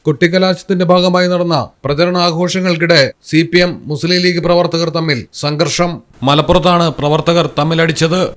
കൊട്ടിക്കലാശത്തിന്റെ ഭാഗമായി നടന്ന പ്രചരണാഘോഷങ്ങൾക്കിടെ CPM മുസ്ലിം league പ്രവർത്തകർ തമ്മിൽ സംഘർഷം. മലപ്പുറത്താണ് പ്രവർത്തകർ തമ്മിലടിച്ചത്.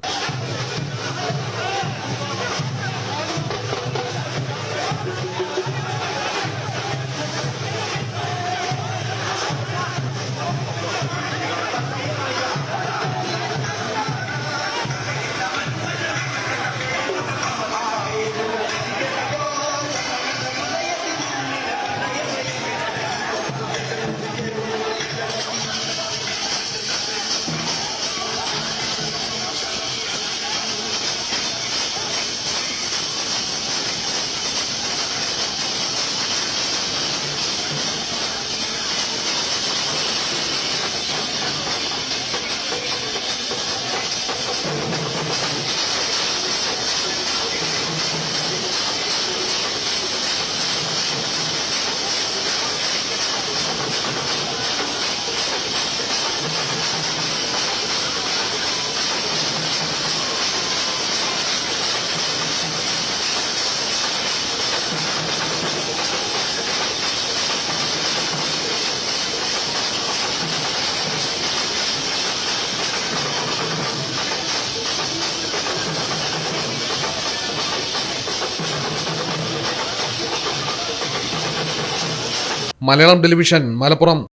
മലയാളം ടെലിവിഷൻ മലപ്പുറം.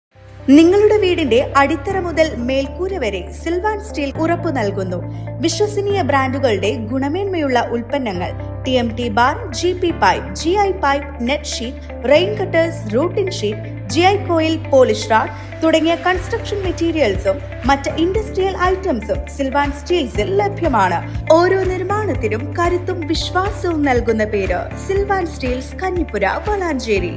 നിങ്ങളുടെ വീടിന്റെ അടിത്തറ മുതൽ മേൽക്കൂര വരെ സിൽവാൻ സ്റ്റീൽ ഉറപ്പു നൽകുന്നു. വിശ്വസനീയ ബ്രാൻഡുകളുടെ ഗുണമേന്മയുള്ള ഉൽപ്പന്നങ്ങൾ TMT bar, GP pipe, GI pipe, net sheet, rain cutters, routine sheet, GI coil, polish RAD തുടങ്ങിയ കൺസ്ട്രക്ഷൻ മെറ്റീരിയൽസും മറ്റ് ഇൻഡസ്ട്രിയൽ ഐറ്റംസും സിൽവാൻ സ്റ്റീൽസിൽ ലഭ്യമാണ്. ഓരോ നിർമ്മാണത്തിനും കരുത്തും വിശ്വാസവും നൽകുന്ന പേര് സിൽവാൻ സ്റ്റീൽസ്, കഞ്ഞിപ്പുര, വളാഞ്ചേരി.